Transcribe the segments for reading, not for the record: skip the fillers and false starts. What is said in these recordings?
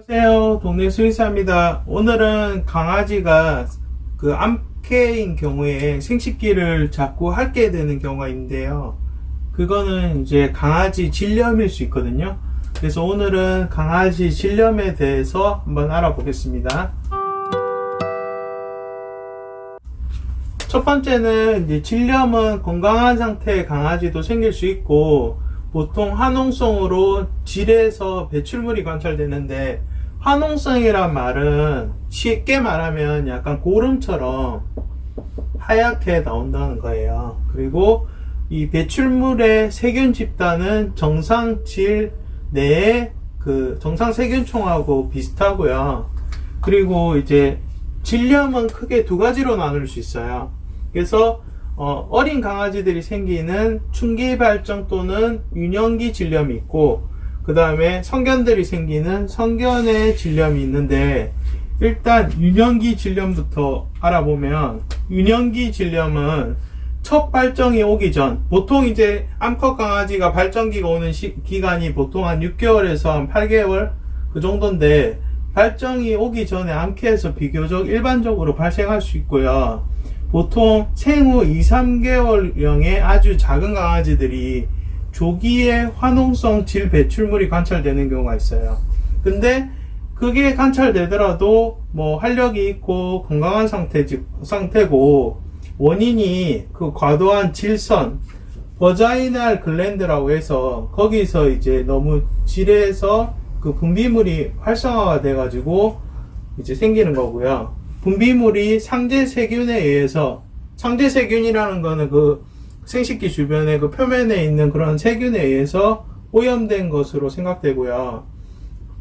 안녕하세요. 동네 수의사입니다. 오늘은 강아지가 그 암캐인 경우에 생식기를 자꾸 핥게 되는 경우가 있는데요. 그거는 이제 강아지 질염일 수 있거든요. 그래서 오늘은 강아지 질염에 대해서 한번 알아보겠습니다. 첫 번째는 이제 질염은 건강한 상태의 강아지도 생길 수 있고, 보통 화농성으로 질에서 배출물이 관찰되는데, 화농성이란 말은 쉽게 말하면 약간 고름처럼 하얗게 나온다는 거예요. 그리고 이 배출물의 세균 집단은 정상질 내의 그 정상 세균총하고 비슷하고요. 그리고 이제 질염은 크게 두 가지로 나눌 수 있어요. 그래서 어린 강아지들이 생기는 충기 발정 또는 유년기 질염이 있고, 그 다음에 성견들이 생기는 성견의 질염이 있는데, 일단 유년기 질염부터 알아보면, 유년기 질염은 첫 발정이 오기 전, 보통 이제 암컷 강아지가 발정기가 오는 기간이 보통 한 6개월에서 한 8개월 그 정도인데, 발정이 오기 전에 암캐에서 비교적 일반적으로 발생할 수 있고요. 보통 생후 2-3개월령의 아주 작은 강아지들이 조기에 화농성 질 배출물이 관찰되는 경우가 있어요. 근데 그게 관찰되더라도 뭐 활력이 있고 건강한 상태고, 원인이 그 과도한 질선, 버자이날 글랜드라고 해서 거기서 이제 너무 질에서 그 분비물이 활성화가 돼가지고 이제 생기는 거고요. 분비물이 상제세균에 의해서, 상제세균이라는 거는 그 생식기 주변에 그 표면에 있는 그런 세균에 의해서 오염된 것으로 생각되고요.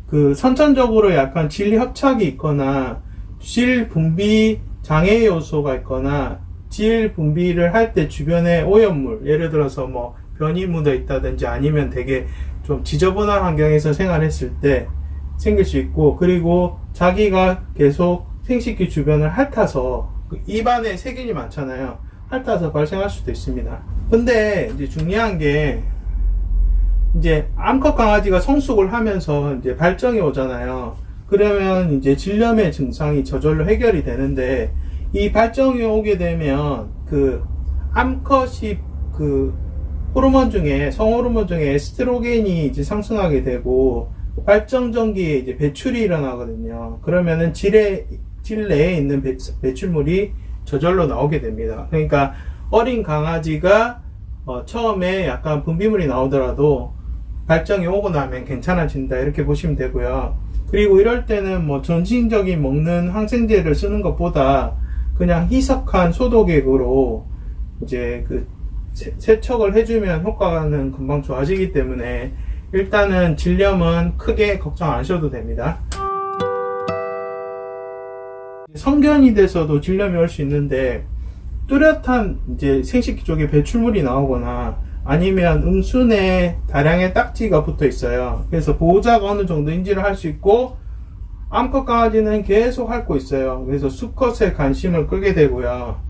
그 선천적으로 약간 질 협착이 있거나 질 분비 장애 요소가 있거나 질 분비를 할 때 주변에 오염물, 예를 들어서 뭐 변이 묻어 있다든지 아니면 되게 좀 지저분한 환경에서 생활했을 때 생길 수 있고, 그리고 자기가 계속 생식기 주변을 핥아서 입안에 세균이 많잖아요. 핥아서 발생할 수도 있습니다. 근데 이제 중요한 게, 이제 암컷 강아지가 성숙을 하면서 이제 발정이 오잖아요. 그러면 이제 질염의 증상이 저절로 해결이 되는데, 이 발정이 오게 되면 그 암컷이 그 호르몬 중에, 성호르몬 중에 에스트로겐이 이제 상승하게 되고, 발정 전기에 이제 배출이 일어나거든요. 그러면은 질 내에 있는 배출물이 저절로 나오게 됩니다. 그러니까 어린 강아지가 처음에 약간 분비물이 나오더라도 발정이 오고 나면 괜찮아진다, 이렇게 보시면 되고요. 그리고 이럴 때는 뭐 전신적인 먹는 항생제를 쓰는 것보다 그냥 희석한 소독액으로 이제 그 세척을 해주면 효과는 금방 좋아지기 때문에 일단은 질염은 크게 걱정 안 하셔도 됩니다. 성견이 돼서도 질염이 올 수 있는데, 뚜렷한 이제 생식기 쪽에 배출물이 나오거나 아니면 음순에 다량의 딱지가 붙어 있어요. 그래서 보호자가 어느 정도인지를 할 수 있고, 암컷 강아지는 계속 핥고 있어요. 그래서 수컷에 관심을 끌게 되고요.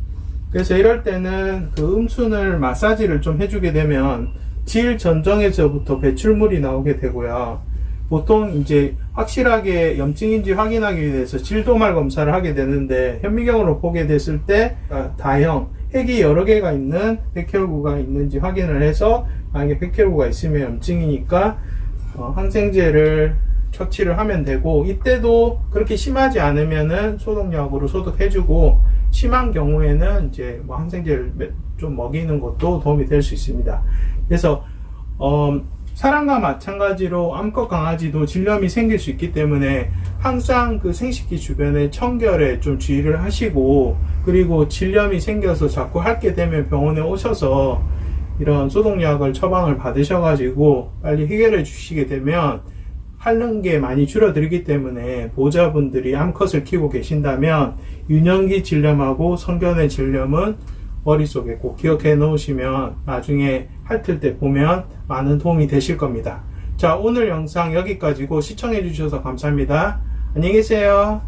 그래서 이럴 때는 그 음순을 마사지를 좀 해주게 되면 질 전정에서부터 배출물이 나오게 되고요. 보통 이제 확실하게 염증인지 확인하기 위해서 질도말 검사를 하게 되는데, 현미경으로 보게 됐을 때 다형, 핵이 여러 개가 있는 백혈구가 있는지 확인을 해서, 만약에 백혈구가 있으면 염증이니까 항생제를 처치를 하면 되고, 이때도 그렇게 심하지 않으면은 소독약으로 소독해주고, 심한 경우에는 이제 뭐 항생제를 좀 먹이는 것도 도움이 될 수 있습니다. 그래서 사람과 마찬가지로 암컷 강아지도 질염이 생길 수 있기 때문에 항상 그 생식기 주변의 청결에 좀 주의를 하시고, 그리고 질염이 생겨서 자꾸 핥게 되면 병원에 오셔서 이런 소독약을 처방을 받으셔가지고 빨리 해결해 주시게 되면 핥는 게 많이 줄어들기 때문에, 보호자분들이 암컷을 키우고 계신다면 유년기 질염하고 성견의 질염은 머릿속에 꼭 기억해 놓으시면 나중에 핥을 때 보면 많은 도움이 되실 겁니다. 자, 오늘 영상 여기까지고 시청해 주셔서 감사합니다. 안녕히 계세요.